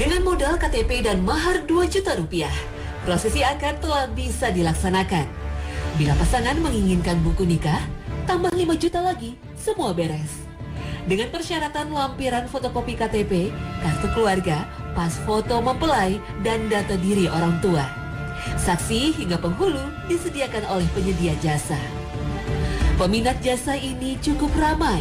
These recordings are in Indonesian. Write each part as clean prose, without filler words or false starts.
Dengan modal KTP dan mahar 2 juta rupiah, prosesi akad telah bisa dilaksanakan. Bila pasangan menginginkan buku nikah, tambah 5 juta lagi, semua beres. Dengan persyaratan lampiran fotokopi KTP, kartu keluarga, pas foto mempelai, dan data diri orang tua. Saksi hingga penghulu disediakan oleh penyedia jasa. Peminat jasa ini cukup ramai.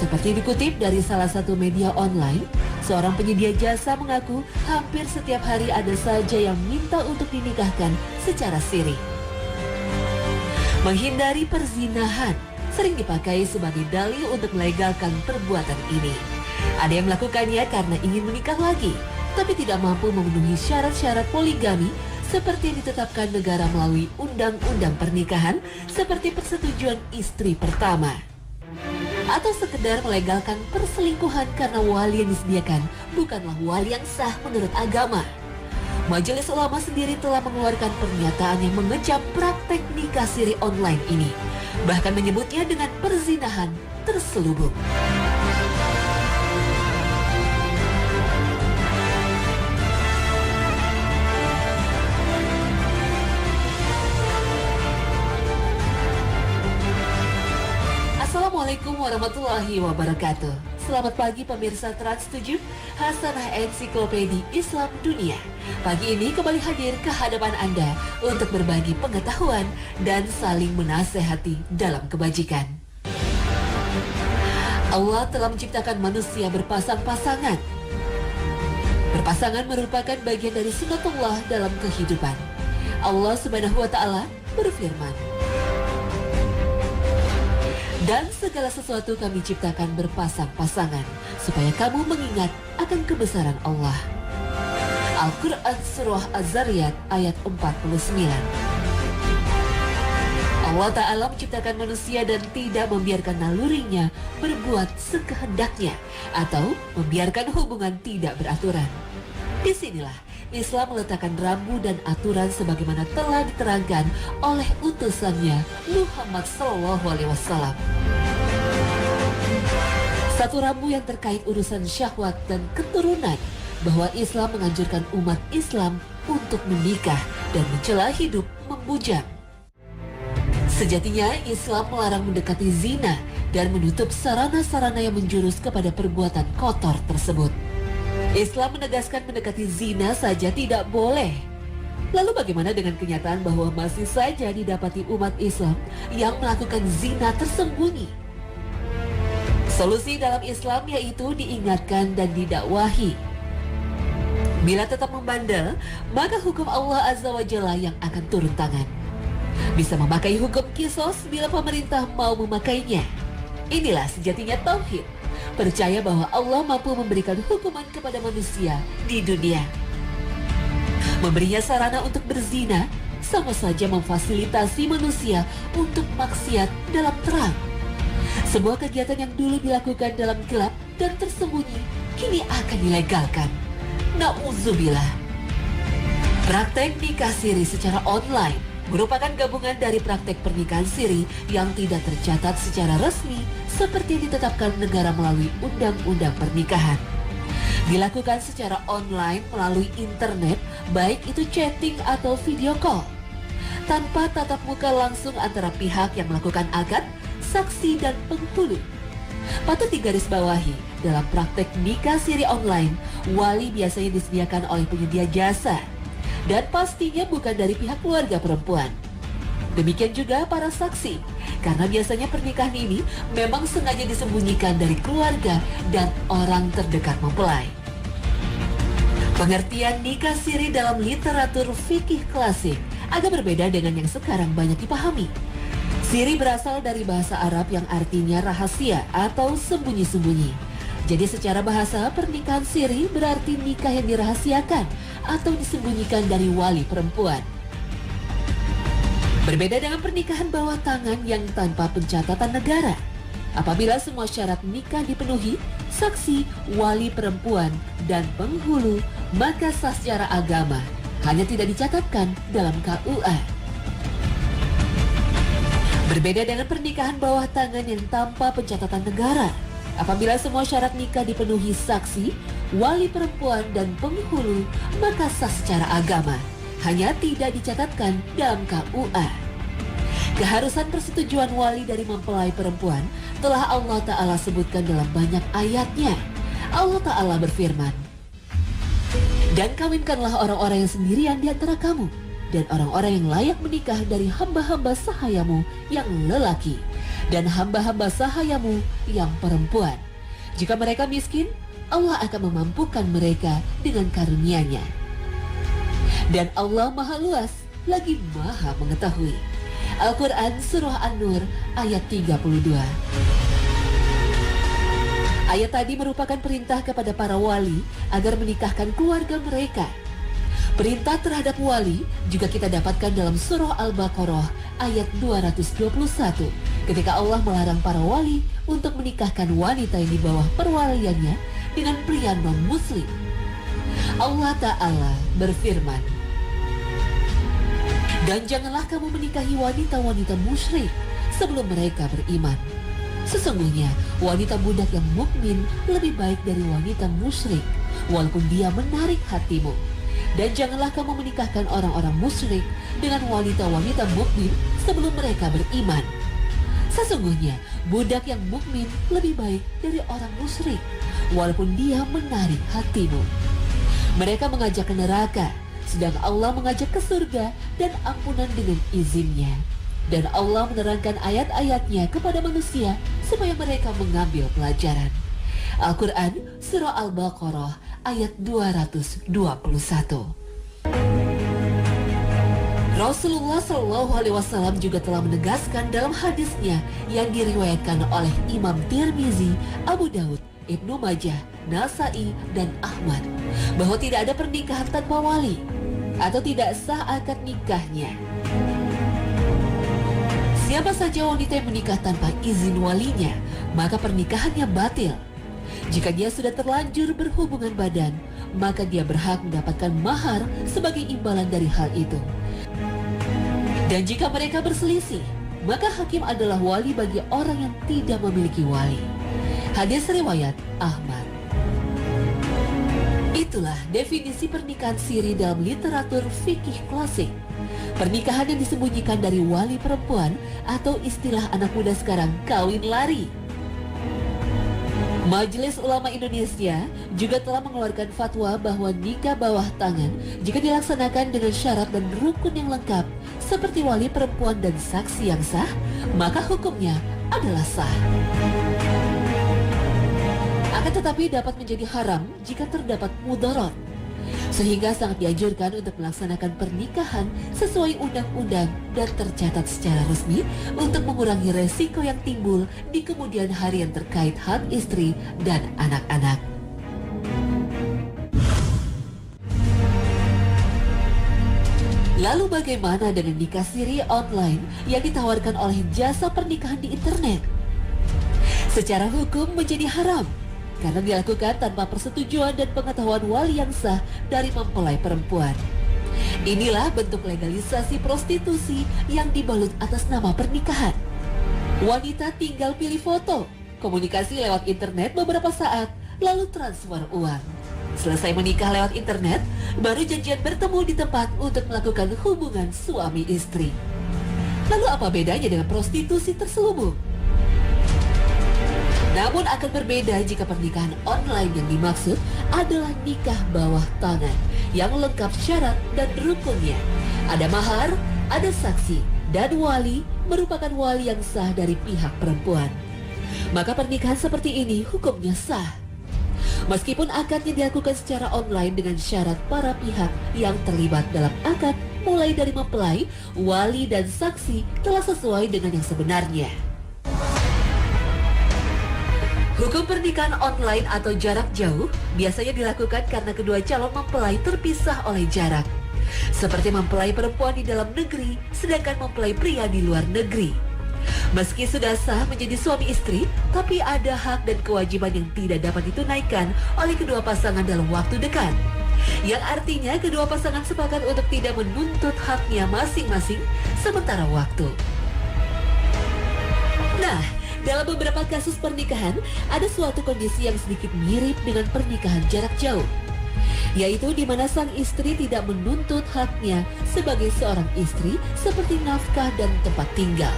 Seperti dikutip dari salah satu media online, seorang penyedia jasa mengaku hampir setiap hari ada saja yang minta untuk dinikahkan secara siri. Menghindari perzinahan sering dipakai sebagai dalih untuk melegalkan perbuatan ini. Ada yang melakukannya karena ingin menikah lagi, tapi tidak mampu memenuhi syarat-syarat poligami seperti yang ditetapkan negara melalui undang-undang pernikahan seperti persetujuan istri pertama. Atau sekedar melegalkan perselingkuhan karena wali yang disediakan bukanlah wali yang sah menurut agama. Majelis Ulama sendiri telah mengeluarkan pernyataan yang mengecam praktek nikah siri online ini, bahkan menyebutnya dengan perzinahan terselubung. Assalamualaikum warahmatullahi wabarakatuh. Selamat pagi pemirsa Trans 7, Hasanah Ensiklopedi Islam Dunia. Pagi ini kembali hadir ke hadapan Anda untuk berbagi pengetahuan dan saling menasehati dalam kebajikan. Allah telah menciptakan manusia berpasang-pasangan. Berpasangan merupakan bagian dari sunatullah dalam kehidupan. Allah Subhanahu wa Ta'ala berfirman, "Dan segala sesuatu kami ciptakan berpasang-pasangan, supaya kamu mengingat akan kebesaran Allah." Al-Quran Surah Az-Zariyat ayat 49. Allah Ta'ala menciptakan manusia dan tidak membiarkan nalurinya berbuat sekehendaknya atau membiarkan hubungan tidak beraturan. Disinilah Islam meletakkan rambu dan aturan sebagaimana telah diterangkan oleh utusannya Muhammad SAW. Satu rambu yang terkait urusan syahwat dan keturunan, bahwa Islam menganjurkan umat Islam untuk menikah dan mencela hidup membujang. Sejatinya Islam melarang mendekati zina dan menutup sarana-sarana yang menjurus kepada perbuatan kotor tersebut. Islam menegaskan mendekati zina saja tidak boleh. Lalu bagaimana dengan kenyataan bahwa masih saja didapati umat Islam yang melakukan zina tersembunyi? Solusi dalam Islam yaitu diingatkan dan didakwahi. Bila tetap membandel, maka hukum Allah Azza wa Jalla yang akan turun tangan. Bisa memakai hukum kisos bila pemerintah mau memakainya. Inilah sejatinya tauhid. Percaya bahwa Allah mampu memberikan hukuman kepada manusia di dunia. Memberinya sarana untuk berzina sama saja memfasilitasi manusia untuk maksiat dalam terang. Sebuah kegiatan yang dulu dilakukan dalam gelap dan tersembunyi kini akan dilegalkan. Na'udzubillah. Praktek nikah siri secara online merupakan gabungan dari praktek pernikahan siri yang tidak tercatat secara resmi seperti yang ditetapkan negara melalui undang-undang pernikahan. Dilakukan secara online melalui internet, baik itu chatting atau video call, tanpa tatap muka langsung antara pihak yang melakukan akad, saksi dan penghulu. Patut digarisbawahi, dalam praktek nikah siri online, wali biasanya disediakan oleh penyedia jasa dan pastinya bukan dari pihak keluarga perempuan. Demikian juga para saksi, karena biasanya pernikahan ini memang sengaja disembunyikan dari keluarga dan orang terdekat mempelai. Pengertian nikah siri dalam literatur fikih klasik agak berbeda dengan yang sekarang banyak dipahami. Siri berasal dari bahasa Arab yang artinya rahasia atau sembunyi-sembunyi. Jadi secara bahasa, pernikahan siri berarti nikah yang dirahasiakan atau disembunyikan dari wali perempuan. Berbeda dengan pernikahan bawah tangan yang tanpa pencatatan negara. Apabila semua syarat nikah dipenuhi, saksi, wali perempuan, dan penghulu, maka sah secara agama, hanya tidak dicatatkan dalam KUA. Berbeda dengan pernikahan bawah tangan yang tanpa pencatatan negara. Apabila semua syarat nikah dipenuhi, saksi, wali perempuan dan penghulu, maka sah secara agama, hanya tidak dicatatkan dalam KUA. Keharusan persetujuan wali dari mempelai perempuan telah Allah Ta'ala sebutkan dalam banyak ayatnya. Allah Ta'ala berfirman, "Dan kawinkanlah orang-orang yang sendirian di antara kamu, dan orang-orang yang layak menikah dari hamba-hamba sahayamu yang lelaki, dan hamba-hamba sahayamu yang perempuan. Jika mereka miskin, Allah akan memampukan mereka dengan karunia-Nya. Dan Allah Maha Luas, lagi Maha Mengetahui." Al-Quran Surah An-Nur ayat 32. Ayat tadi merupakan perintah kepada para wali agar menikahkan keluarga mereka. Perintah terhadap wali juga kita dapatkan dalam Surah Al-Baqarah ayat 221, ketika Allah melarang para wali untuk menikahkan wanita yang di bawah perwaliannya dengan pria non-muslim. Allah Ta'ala berfirman, "Dan janganlah kamu menikahi wanita-wanita musyrik sebelum mereka beriman. Sesungguhnya wanita budak yang mukmin lebih baik dari wanita musyrik, walaupun dia menarik hatimu. Dan janganlah kamu menikahkan orang-orang musyrik dengan wanita-wanita mukmin sebelum mereka beriman. Sesungguhnya budak yang mukmin lebih baik dari orang musyrik, walaupun dia menarik hatimu. Mereka mengajak ke neraka, sedang Allah mengajak ke surga dan ampunan dengan izinnya. Dan Allah menerangkan ayat-ayatnya kepada manusia supaya mereka mengambil pelajaran." Al-Quran Surah Al-Baqarah ayat 221. Rasulullah SAW juga telah menegaskan dalam hadisnya yang diriwayatkan oleh Imam Tirmizi, Abu Daud, Ibnu Majah, Nasai, dan Ahmad, bahwa tidak ada pernikahan tanpa wali atau tidak sah akad nikahnya. Siapa saja wanita yang menikah tanpa izin walinya, maka pernikahannya batil. Jika dia sudah terlanjur berhubungan badan, maka dia berhak mendapatkan mahar sebagai imbalan dari hal itu. Dan jika mereka berselisih, maka hakim adalah wali bagi orang yang tidak memiliki wali. Hadis riwayat Ahmad. Itulah definisi pernikahan siri dalam literatur fikih klasik. Pernikahan yang disembunyikan dari wali perempuan atau istilah anak muda sekarang kawin lari. Majelis Ulama Indonesia juga telah mengeluarkan fatwa bahwa nikah bawah tangan jika dilaksanakan dengan syarat dan rukun yang lengkap seperti wali perempuan dan saksi yang sah, maka hukumnya adalah sah. Akan tetapi dapat menjadi haram jika terdapat mudarat, sehingga sangat dianjurkan untuk melaksanakan pernikahan sesuai undang-undang dan tercatat secara resmi untuk mengurangi resiko yang timbul di kemudian hari yang terkait hak istri dan anak-anak. Lalu bagaimana dengan nikah siri online yang ditawarkan oleh jasa pernikahan di internet? Secara hukum menjadi haram karena dilakukan tanpa persetujuan dan pengetahuan wali yang sah dari mempelai perempuan. Inilah bentuk legalisasi prostitusi yang dibalut atas nama pernikahan. Wanita tinggal pilih foto, komunikasi lewat internet beberapa saat, lalu transfer uang. Selesai menikah lewat internet, baru janjian bertemu di tempat untuk melakukan hubungan suami istri. Lalu apa bedanya dengan prostitusi terselubung? Namun akan berbeda jika pernikahan online yang dimaksud adalah nikah bawah tangan yang lengkap syarat dan rukunnya. Ada mahar, ada saksi, dan wali merupakan wali yang sah dari pihak perempuan. Maka pernikahan seperti ini hukumnya sah. Meskipun akadnya dilakukan secara online dengan syarat para pihak yang terlibat dalam akad mulai dari mempelai, wali, dan saksi telah sesuai dengan yang sebenarnya. Hukum pernikahan online atau jarak jauh biasanya dilakukan karena kedua calon mempelai terpisah oleh jarak. Seperti mempelai perempuan di dalam negeri, sedangkan mempelai pria di luar negeri. Meski sudah sah menjadi suami istri, tapi ada hak dan kewajiban yang tidak dapat ditunaikan oleh kedua pasangan dalam waktu dekat. Yang artinya kedua pasangan sepakat untuk tidak menuntut haknya masing-masing sementara waktu. Nah, Dalam beberapa kasus pernikahan, ada suatu kondisi yang sedikit mirip dengan pernikahan jarak jauh, yaitu di mana sang istri tidak menuntut haknya sebagai seorang istri seperti nafkah dan tempat tinggal.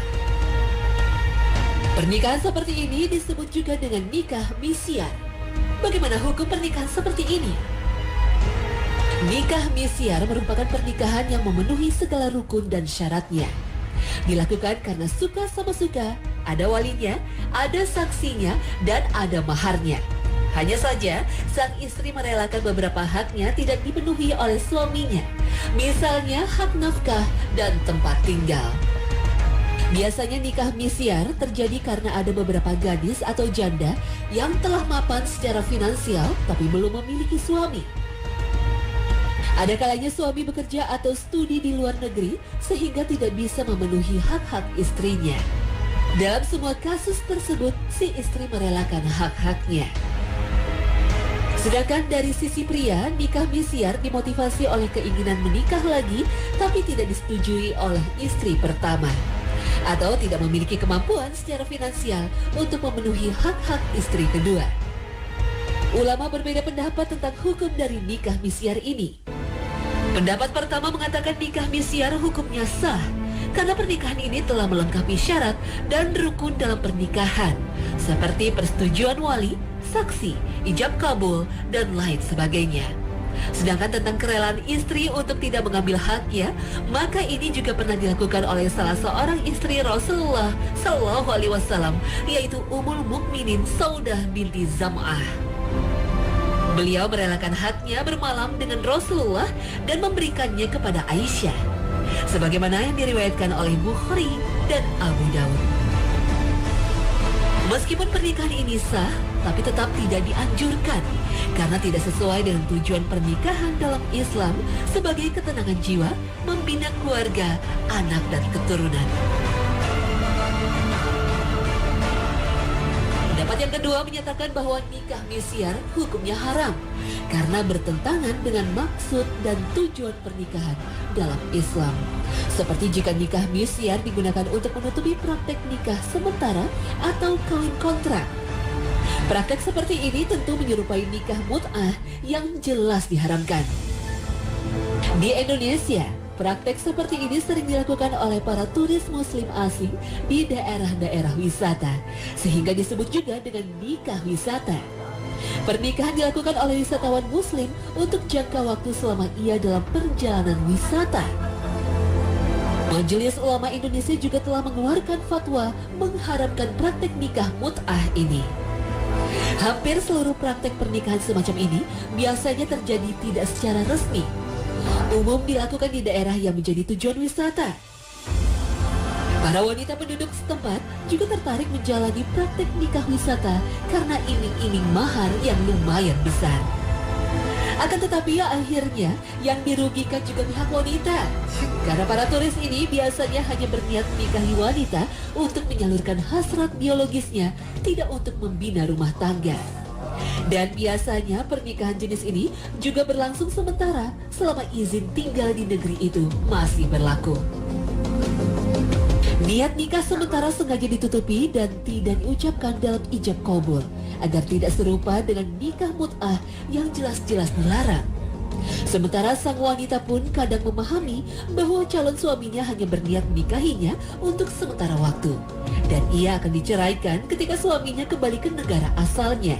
Pernikahan seperti ini disebut juga dengan nikah misyar. Bagaimana hukum pernikahan seperti ini? Nikah misyar merupakan pernikahan yang memenuhi segala rukun dan syaratnya. Dilakukan karena suka sama suka, ada walinya, ada saksinya, dan ada maharnya. Hanya saja, sang istri merelakan beberapa haknya tidak dipenuhi oleh suaminya. Misalnya hak nafkah dan tempat tinggal. Biasanya nikah misyar terjadi karena ada beberapa gadis atau janda yang telah mapan secara finansial tapi belum memiliki suami. Ada kalanya suami bekerja atau studi di luar negeri sehingga tidak bisa memenuhi hak-hak istrinya. Dalam semua kasus tersebut, si istri merelakan hak-haknya. Sedangkan dari sisi pria, nikah misyar dimotivasi oleh keinginan menikah lagi tapi tidak disetujui oleh istri pertama, atau tidak memiliki kemampuan secara finansial untuk memenuhi hak-hak istri kedua. Ulama berbeda pendapat tentang hukum dari nikah misyar ini. Pendapat pertama mengatakan nikah misyar hukumnya sah karena pernikahan ini telah melengkapi syarat dan rukun dalam pernikahan seperti persetujuan wali, saksi, ijab kabul, dan lain sebagainya. Sedangkan tentang kerelaan istri untuk tidak mengambil haknya, maka ini juga pernah dilakukan oleh salah seorang istri Rasulullah Shallallahu Alaihi Wasallam, yaitu Ummul Mukminin Saudah binti Zam'ah. Beliau merelakan haknya bermalam dengan Rasulullah dan memberikannya kepada Aisyah, sebagaimana yang diriwayatkan oleh Bukhari dan Abu Daud. Meskipun pernikahan ini sah, tapi tetap tidak dianjurkan karena tidak sesuai dengan tujuan pernikahan dalam Islam sebagai ketenangan jiwa, membina keluarga, anak, dan keturunan. Pendapat yang kedua menyatakan bahwa nikah misyar hukumnya haram karena bertentangan dengan maksud dan tujuan pernikahan dalam Islam. Seperti jika nikah misyar digunakan untuk menutupi praktek nikah sementara atau kawin kontrak. Praktek seperti ini tentu menyerupai nikah mut'ah yang jelas diharamkan. Di Indonesia, praktek seperti ini sering dilakukan oleh para turis muslim asing di daerah-daerah wisata, sehingga disebut juga dengan nikah wisata. Pernikahan dilakukan oleh wisatawan muslim untuk jangka waktu selama ia dalam perjalanan wisata. Majelis Ulama Indonesia juga telah mengeluarkan fatwa mengharamkan praktek nikah mut'ah ini. Hampir seluruh praktek pernikahan semacam ini biasanya terjadi tidak secara resmi. Umum dilakukan di daerah yang menjadi tujuan wisata. Para wanita penduduk setempat juga tertarik menjalani praktek nikah wisata karena iming-iming mahar yang lumayan besar. Akan tetapi akhirnya yang dirugikan juga pihak wanita, karena para turis ini biasanya hanya berniat menikahi wanita untuk menyalurkan hasrat biologisnya, tidak untuk membina rumah tangga. Dan biasanya pernikahan jenis ini juga berlangsung sementara selama izin tinggal di negeri itu masih berlaku. Niat nikah sementara sengaja ditutupi dan tidak diucapkan dalam ijab kabul agar tidak serupa dengan nikah mut'ah yang jelas-jelas dilarang. Sementara sang wanita pun kadang memahami bahwa calon suaminya hanya berniat menikahinya untuk sementara waktu, dan ia akan diceraikan ketika suaminya kembali ke negara asalnya.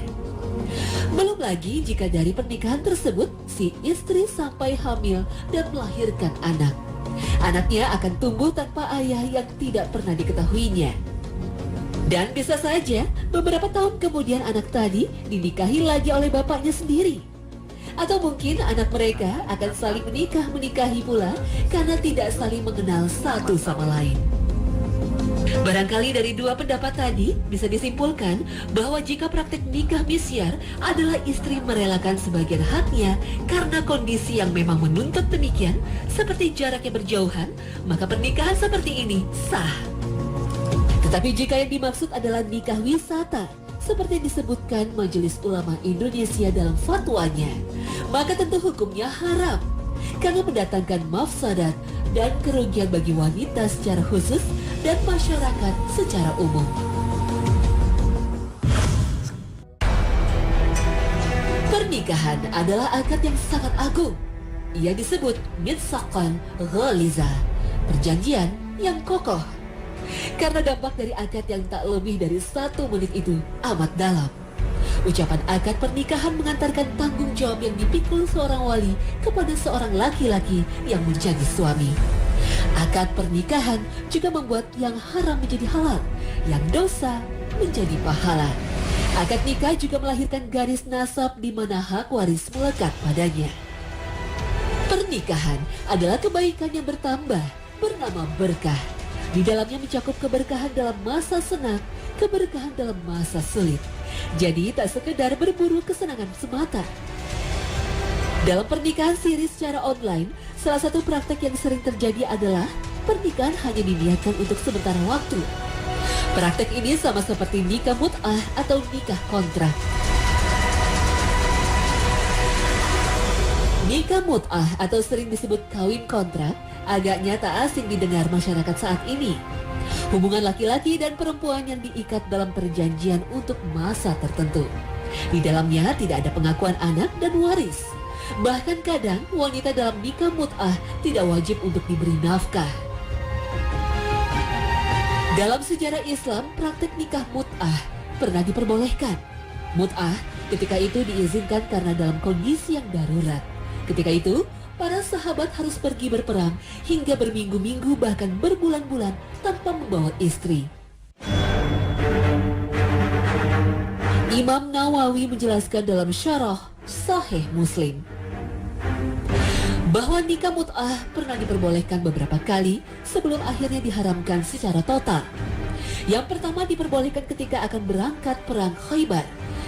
Belum lagi jika dari pernikahan tersebut si istri sampai hamil dan melahirkan anak. Anaknya akan tumbuh tanpa ayah yang tidak pernah diketahuinya. Dan bisa saja beberapa tahun kemudian anak tadi dinikahi lagi oleh bapaknya sendiri. Atau mungkin anak mereka akan saling menikahi pula karena tidak saling mengenal satu sama lain. Barangkali dari dua pendapat tadi bisa disimpulkan bahwa jika praktek nikah misyar adalah istri merelakan sebagian haknya karena kondisi yang memang menuntut demikian, seperti jaraknya berjauhan, maka pernikahan seperti ini sah. Tetapi jika yang dimaksud adalah nikah wisata, seperti yang disebutkan Majelis Ulama Indonesia dalam fatwanya, maka tentu hukumnya haram karena mendatangkan mafsadat dan kerugian bagi wanita secara khusus dan masyarakat secara umum. Pernikahan adalah akad yang sangat agung. Ia disebut mitsaqan ghaliza, perjanjian yang kokoh. Karena dampak dari akad yang tak lebih dari 1 menit itu amat dalam. Ucapan akad pernikahan mengantarkan tanggung jawab yang dipikul seorang wali kepada seorang laki-laki yang menjadi suami. Akad pernikahan juga membuat yang haram menjadi halal, yang dosa menjadi pahala. Akad nikah juga melahirkan garis nasab di mana hak waris melekat padanya. Pernikahan adalah kebaikan yang bertambah, bernama berkah. Di dalamnya mencakup keberkahan dalam masa senang, keberkahan dalam masa sulit. Jadi tak sekedar berburu kesenangan semata. Dalam pernikahan siri secara online, salah satu praktek yang sering terjadi adalah pernikahan hanya diniatkan untuk sementara waktu. Praktek ini sama seperti nikah mut'ah atau nikah kontrak. Nikah mut'ah atau sering disebut kawin kontrak agaknya tak asing didengar masyarakat saat ini. Hubungan laki-laki dan perempuan yang diikat dalam perjanjian untuk masa tertentu. Di dalamnya tidak ada pengakuan anak dan waris. Bahkan kadang wanita dalam nikah mut'ah tidak wajib untuk diberi nafkah. Dalam sejarah Islam, praktek nikah mut'ah pernah diperbolehkan. Mut'ah ketika itu diizinkan karena dalam kondisi yang darurat. Ketika itu, para sahabat harus pergi berperang hingga berminggu-minggu bahkan berbulan-bulan tanpa membawa istri. Imam Nawawi menjelaskan dalam syarah Sahih Muslim bahwa nikah mut'ah pernah diperbolehkan beberapa kali sebelum akhirnya diharamkan secara total. Yang pertama diperbolehkan ketika akan berangkat perang Khaybar,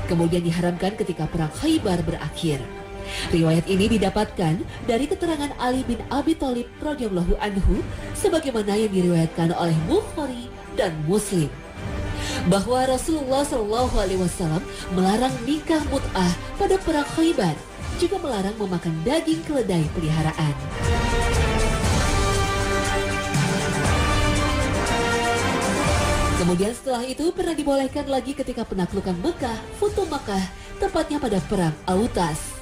kemudian diharamkan ketika perang Khaybar berakhir. Riwayat ini didapatkan dari keterangan Ali bin Abi Thalib radhiyallahu anhu sebagaimana yang diriwayatkan oleh Bukhari dan Muslim bahwa Rasulullah SAW melarang nikah mut'ah pada perang Khaybar, juga melarang memakan daging keledai peliharaan. Kemudian setelah itu pernah dibolehkan lagi ketika penaklukan Mekah, Futuh Makkah, tepatnya pada perang Autas.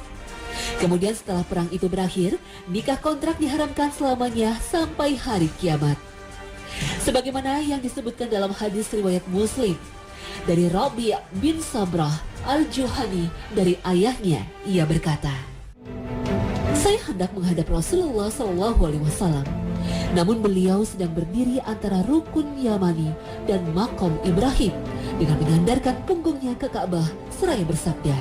Kemudian setelah perang itu berakhir, nikah kontrak diharamkan selamanya sampai hari kiamat. Sebagaimana yang disebutkan dalam hadis riwayat Muslim dari Rabi' bin Sabrah Al-Juhani dari ayahnya, ia berkata, "Saya hendak menghadap Rasulullah SAW, namun beliau sedang berdiri antara rukun Yamani dan makom Ibrahim dengan menyandarkan punggungnya ke Ka'bah seraya bersabda,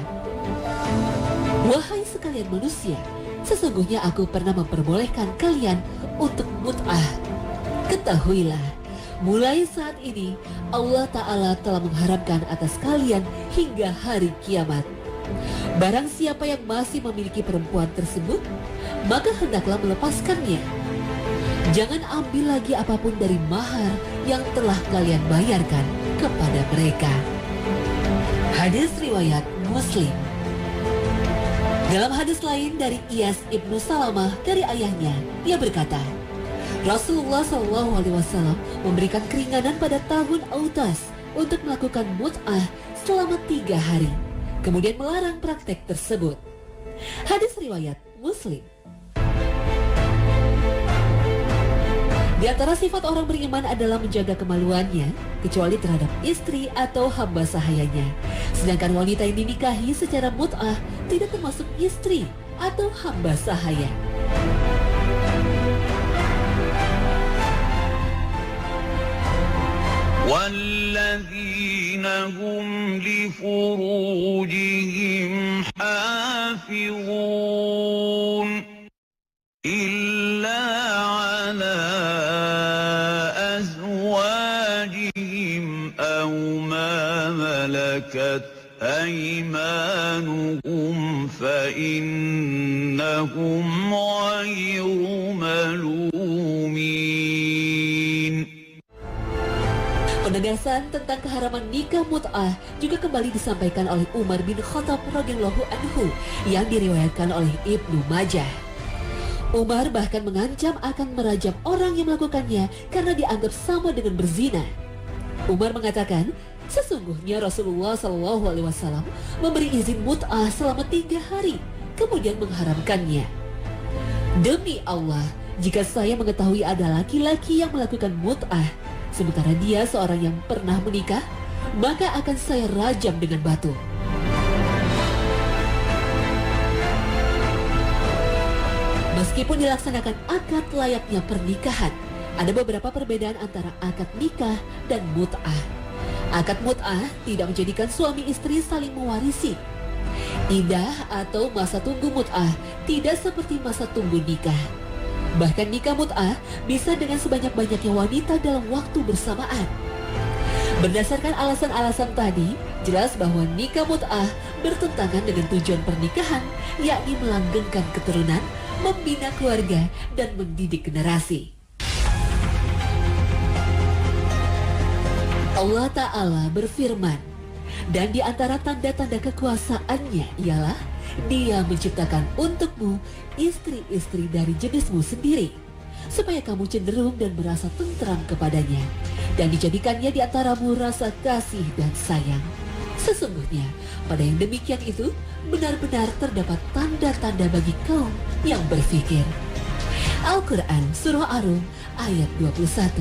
'Wahai sekalian manusia, sesungguhnya aku pernah memperbolehkan kalian untuk mut'ah. Ketahuilah, mulai saat ini Allah Ta'ala telah mengharamkan atas kalian hingga hari kiamat. Barang siapa yang masih memiliki perempuan tersebut, maka hendaklah melepaskannya. Jangan ambil lagi apapun dari mahar yang telah kalian bayarkan kepada mereka.'" Hadis riwayat Muslim. Dalam hadis lain dari Iyas ibnu Salamah dari ayahnya, ia berkata, Rasulullah SAW memberikan keringanan pada tahun Autas untuk melakukan mut'ah selama 3 hari, kemudian melarang praktek tersebut. Hadis riwayat Muslim. Di antara sifat orang beriman adalah menjaga kemaluannya, kecuali terhadap istri atau hamba sahayanya. Sedangkan wanita yang dinikahi secara mut'ah tidak termasuk istri atau hamba sahaya. وَالَّذِينَ هُمْ لِفُرُوجِهِمْ حَافِظُونَ إِلَّا عَلَى أَزْوَاجِهِمْ أَوْ مَا مَلَكَتْ أَيْمَانُهُمْ فَإِنَّهُمْ غَيْرُ مَلُومِينَ. Penegasan tentang keharaman nikah mut'ah juga kembali disampaikan oleh Umar bin Khattab radhiyallahu anhu yang diriwayatkan oleh Ibnu Majah. Umar bahkan mengancam akan merajam orang yang melakukannya karena dianggap sama dengan berzina. Umar mengatakan, Sesungguhnya Rasulullah SAW memberi izin mut'ah selama 3 hari, kemudian mengharamkannya. Demi Allah, jika saya mengetahui ada laki-laki yang melakukan mut'ah, sementara dia seorang yang pernah menikah, maka akan saya rajam dengan batu. Meskipun dilaksanakan akad layaknya pernikahan, ada beberapa perbedaan antara akad nikah dan mut'ah. Akad mut'ah tidak menjadikan suami istri saling mewarisi. Iddah atau masa tunggu mut'ah tidak seperti masa tunggu nikah. Bahkan nikah mut'ah bisa dengan sebanyak-banyaknya wanita dalam waktu bersamaan. Berdasarkan alasan-alasan tadi, jelas bahwa nikah mut'ah bertentangan dengan tujuan pernikahan, yakni melanggengkan keturunan, membina keluarga, dan mendidik generasi. Allah Ta'ala berfirman, dan di antara tanda-tanda kekuasaannya ialah Dia menciptakan untukmu istri-istri dari jenismu sendiri, supaya kamu cenderung dan merasa tentram kepadanya, dan dijadikannya di antaramu rasa kasih dan sayang. Sesungguhnya pada yang demikian itu benar-benar terdapat tanda-tanda bagi kaum yang berfikir. Al-Quran Surah Ar-Rum ayat 21.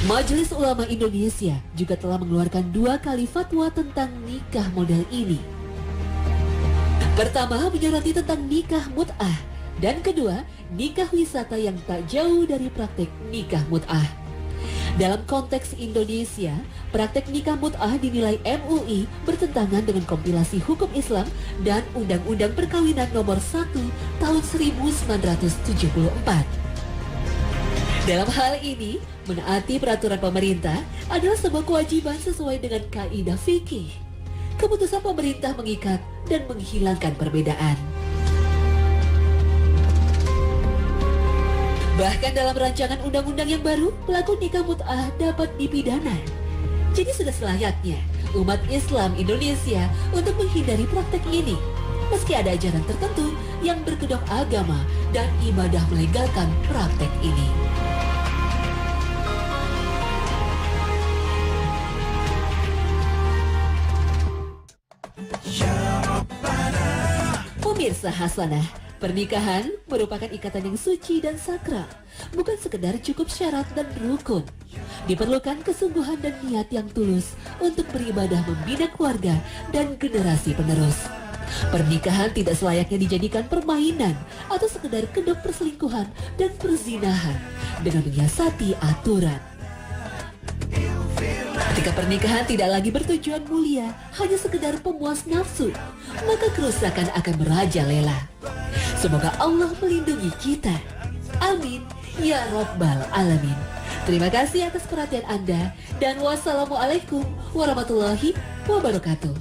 Majelis Ulama Indonesia juga telah mengeluarkan 2 kali fatwa tentang nikah model ini. Pertama, menyoroti tentang nikah mut'ah, dan kedua, nikah wisata yang tak jauh dari praktek nikah mut'ah. Dalam konteks Indonesia, praktek nikah mut'ah dinilai MUI bertentangan dengan kompilasi hukum Islam dan Undang-Undang Perkawinan Nomor 1 Tahun 1974. Dalam hal ini, menaati peraturan pemerintah adalah sebuah kewajiban sesuai dengan kaidah fikih. Keputusan pemerintah mengikat dan menghilangkan perbedaan. Bahkan dalam rancangan undang-undang yang baru, pelaku nikah mut'ah dapat dipidana. Jadi sudah selayaknya umat Islam Indonesia untuk menghindari praktek ini, meski ada ajaran tertentu yang berkedok agama dan ibadah melegalkan praktek ini. Pemirsa Hasanah, pernikahan merupakan ikatan yang suci dan sakral, bukan sekedar cukup syarat dan rukun. Diperlukan kesungguhan dan niat yang tulus untuk beribadah membina keluarga dan generasi penerus. Pernikahan tidak selayaknya dijadikan permainan atau sekedar kedok perselingkuhan dan perzinahan dengan menyiasati aturan. Ketika pernikahan tidak lagi bertujuan mulia, hanya sekedar pemuas nafsu, maka kerusakan akan merajalela. Semoga Allah melindungi kita. Amin, ya Rabbal Alamin. Terima kasih atas perhatian Anda, dan wassalamualaikum warahmatullahi wabarakatuh.